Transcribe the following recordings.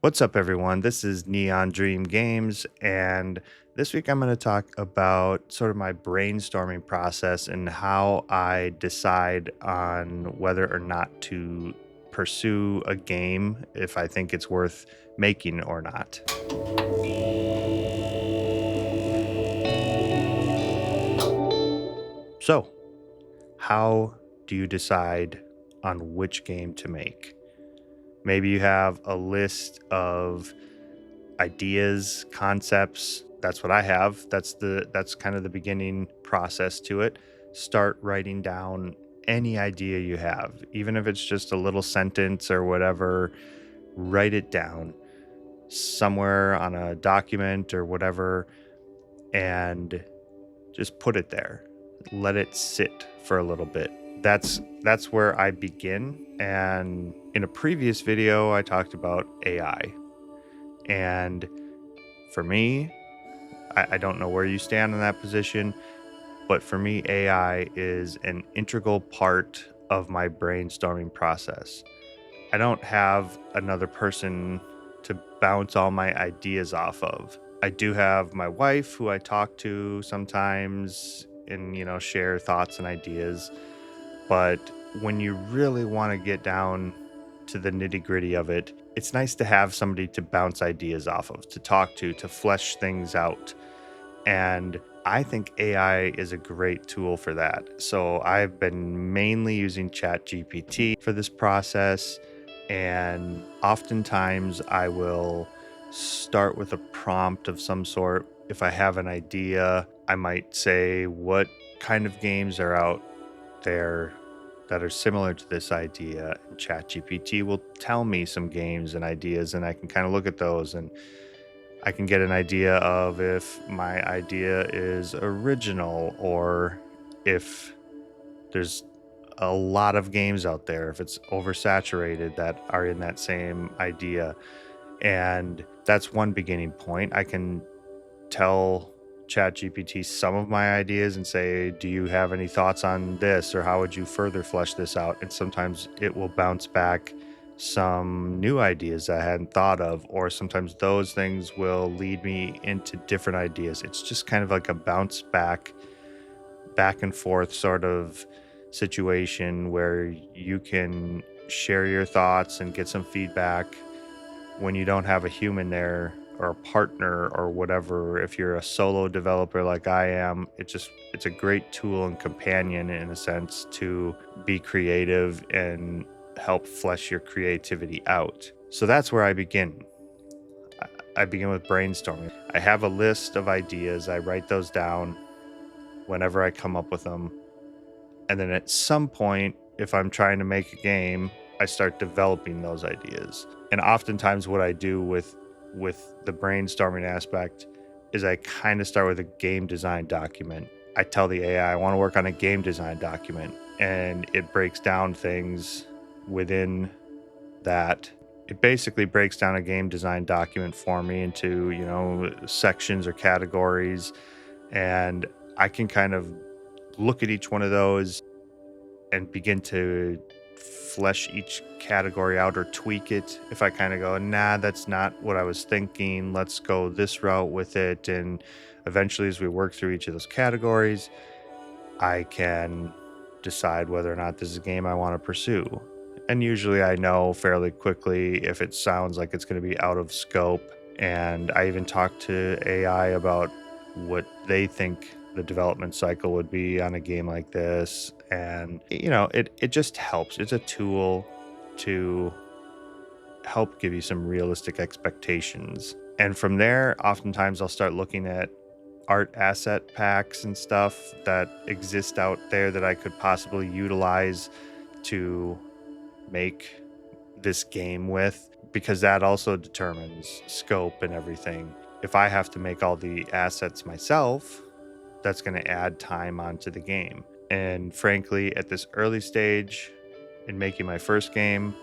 What's up, everyone? This is Neon Dream Games, and this week I'm going to talk about sort of my brainstorming process and how I decide on whether or not to pursue a game if I think it's worth making or not. So, how do you decide on which game to make? Maybe you have a list of ideas, concepts. That's what I have. That's kind of the beginning process to it. Start writing down any idea you have, even if it's just a little sentence or whatever. Write it down somewhere on a document or whatever, and just put it there. Let it sit for a little bit. That's where I begin. And in a previous video, I talked about AI. And for me, I don't know where you stand in that position, but for me, AI is an integral part of my brainstorming process. I don't have another person to bounce all my ideas off of. I do have my wife who I talk to sometimes and, share thoughts and ideas. But when you really want to get down to the nitty gritty of it, it's nice to have somebody to bounce ideas off of, to talk to flesh things out. And I think AI is a great tool for that. So I've been mainly using ChatGPT for this process. And oftentimes I will start with a prompt of some sort. If I have an idea, I might say, what kind of games are out there that are similar to this idea? And ChatGPT will tell me some games and ideas, and I can kind of look at those and I can get an idea of if my idea is original or if there's a lot of games out there, if it's oversaturated that are in that same idea. And that's one beginning point. I can tell ChatGPT some of my ideas and say, do you have any thoughts on this, or how would you further flesh this out? And sometimes it will bounce back some new ideas I hadn't thought of, or sometimes those things will lead me into different ideas. It's just kind of like a bounce back and forth sort of situation where you can share your thoughts and get some feedback when you don't have a human there or a partner or whatever. If you're a solo developer like I am, it's a great tool and companion in a sense to be creative and help flesh your creativity out. So that's where I begin. I begin with brainstorming. I have a list of ideas. I write those down whenever I come up with them. And then at some point, if I'm trying to make a game, I start developing those ideas. And oftentimes what I do with the brainstorming aspect is I kind of start with a game design document. I tell the AI I want to work on a game design document, and it breaks down things within that. It basically breaks down a game design document for me into, sections or categories, and I can kind of look at each one of those and begin to flesh each category out or tweak it. If I kind of go, nah, that's not what I was thinking, let's go this route with it. And eventually, as we work through each of those categories, I can decide whether or not this is a game I want to pursue. And usually I know fairly quickly if it sounds like it's going to be out of scope. And I even talk to AI about what they think the development cycle would be on a game like this. And, it just helps. It's a tool to help give you some realistic expectations. And from there, oftentimes I'll start looking at art asset packs and stuff that exist out there that I could possibly utilize to make this game with, because that also determines scope and everything. If I have to make all the assets myself, that's going to add time onto the game. And frankly, at this early stage in making my first game,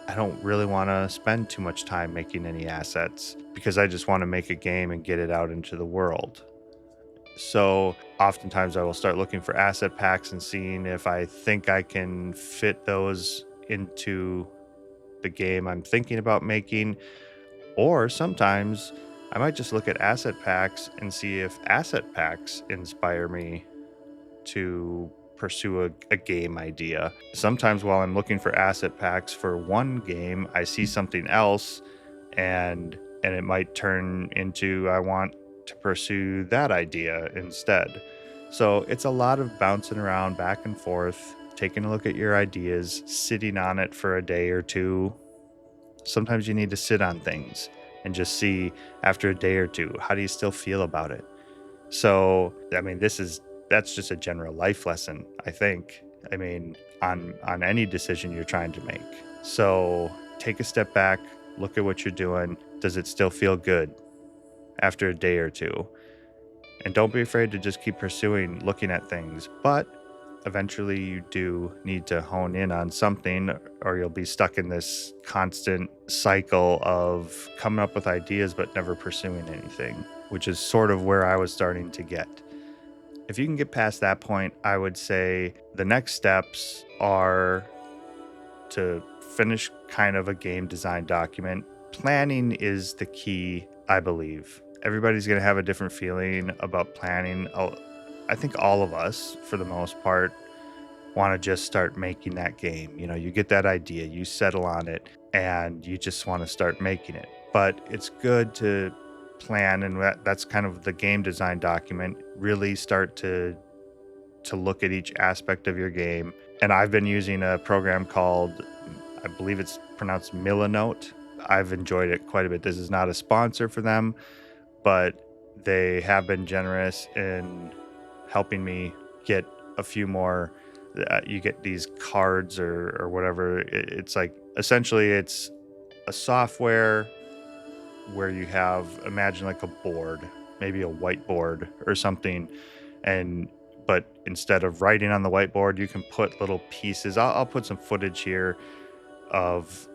I don't really want to spend too much time making any assets because I just want to make a game and get it out into the world. So oftentimes I will start looking for asset packs and seeing if I think I can fit those into the game I'm thinking about making, Or sometimes I might just look at asset packs and see if asset packs inspire me to pursue a game idea. Sometimes while I'm looking for asset packs for one game, I see something else and it might turn into I want to pursue that idea instead. So it's a lot of bouncing around back and forth, taking a look at your ideas, sitting on it for a day or two. Sometimes you need to sit on things and just see after a day or two, how do you still feel about it? So, I mean, that's just a general life lesson, I think. I mean, on any decision you're trying to make. So, take a step back, look at what you're doing. Does it still feel good after a day or two? And don't be afraid to just keep pursuing looking at things. But eventually you do need to hone in on something or you'll be stuck in this constant cycle of coming up with ideas but never pursuing anything, which is sort of where I was starting to get. If you can get past that point, I would say the next steps are to finish kind of a game design document. Planning is the key, I believe. Everybody's going to have a different feeling about planning. I think all of us, for the most part, want to just start making that game. You know, you get that idea, you settle on it, and you just want to start making it. But it's good to plan, and that's kind of the game design document. Really start to look at each aspect of your game. And I've been using a program called, I believe it's pronounced Milanote. I've enjoyed it quite a bit. This is not a sponsor for them, but they have been generous in helping me get a few more. You get these cards or whatever. It's like, essentially it's a software where you have, imagine like a board, maybe a whiteboard or something. But instead of writing on the whiteboard, you can put little pieces. I'll put some footage here of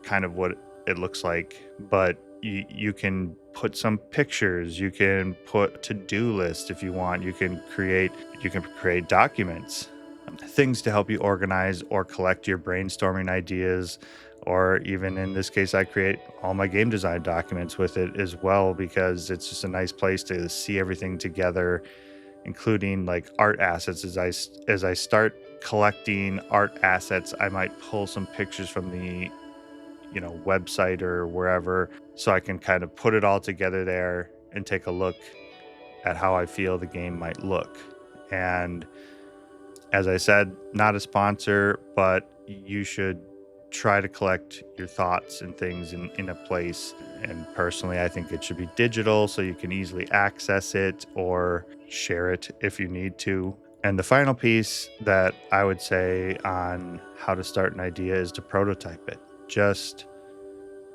kind of what it looks like, but you can put some pictures, you can put to-do list if you want, you can create documents, things to help you organize or collect your brainstorming ideas, or even in this case, I create all my game design documents with it as well, because it's just a nice place to see everything together, including like art assets. As I start collecting art assets, I might pull some pictures from the website or wherever, so I can kind of put it all together there and take a look at how I feel the game might look. And as I said, not a sponsor, but you should try to collect your thoughts and things in a place. And personally, I think it should be digital so you can easily access it or share it if you need to. And the final piece that I would say on how to start an idea is to prototype it. Just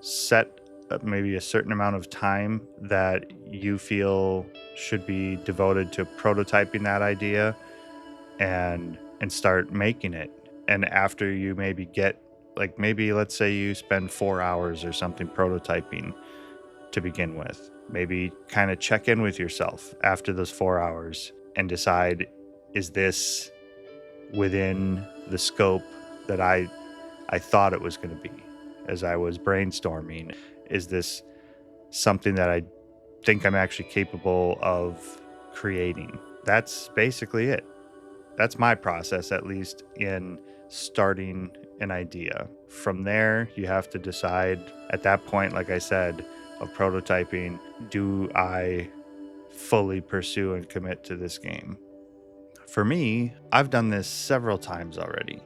set maybe a certain amount of time that you feel should be devoted to prototyping that idea and start making it. And after you maybe get, like, maybe let's say you spend 4 hours or something prototyping to begin with, maybe kind of check in with yourself after those 4 hours and decide, is this within the scope that I thought it was going to be as I was brainstorming? Is this something that I think I'm actually capable of creating? That's basically it. That's my process, at least in starting an idea. From there, you have to decide at that point, like I said, of prototyping, do I fully pursue and commit to this game? For me, I've done this several times already.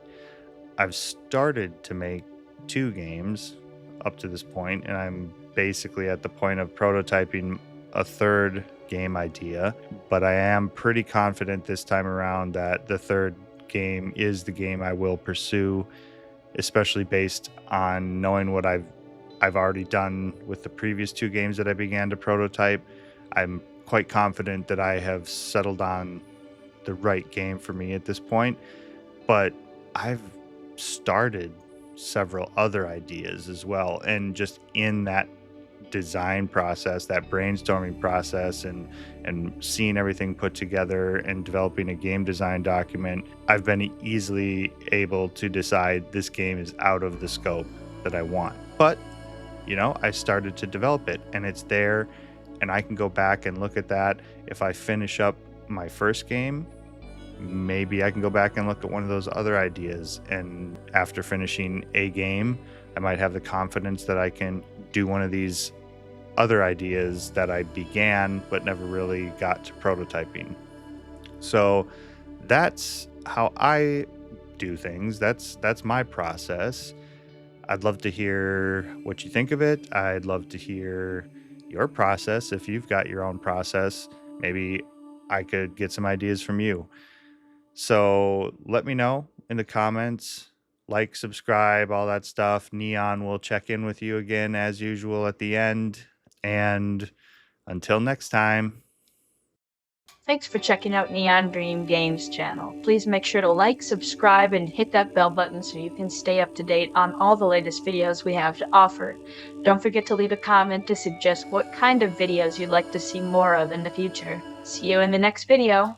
I've started to make 2 games up to this point, and I'm basically at the point of prototyping a 3rd game idea, but I am pretty confident this time around that the 3rd game is the game I will pursue, especially based on knowing what I've already done with the previous 2 games that I began to prototype. I'm quite confident that I have settled on the right game for me at this point, but I've started several other ideas as well, and just in that design process, that brainstorming process, and seeing everything put together and developing a game design document, I've been easily able to decide this game is out of the scope that I want. But I started to develop it and it's there, and I can go back and look at that. If I finish up my first game, maybe I can go back and look at one of those other ideas. And after finishing a game, I might have the confidence that I can do one of these other ideas that I began but never really got to prototyping. So that's how I do things. That's my process. I'd love to hear what you think of it. I'd love to hear your process. If you've got your own process, maybe I could get some ideas from you. So let me know in the comments. Like, subscribe, all that stuff. Neon will check in with you again as usual at the end. And until next time. Thanks for checking out Neon Dream Games channel. Please make sure to like, subscribe, and hit that bell button so you can stay up to date on all the latest videos we have to offer. Don't forget to leave a comment to suggest what kind of videos you'd like to see more of in the future. See you in the next video!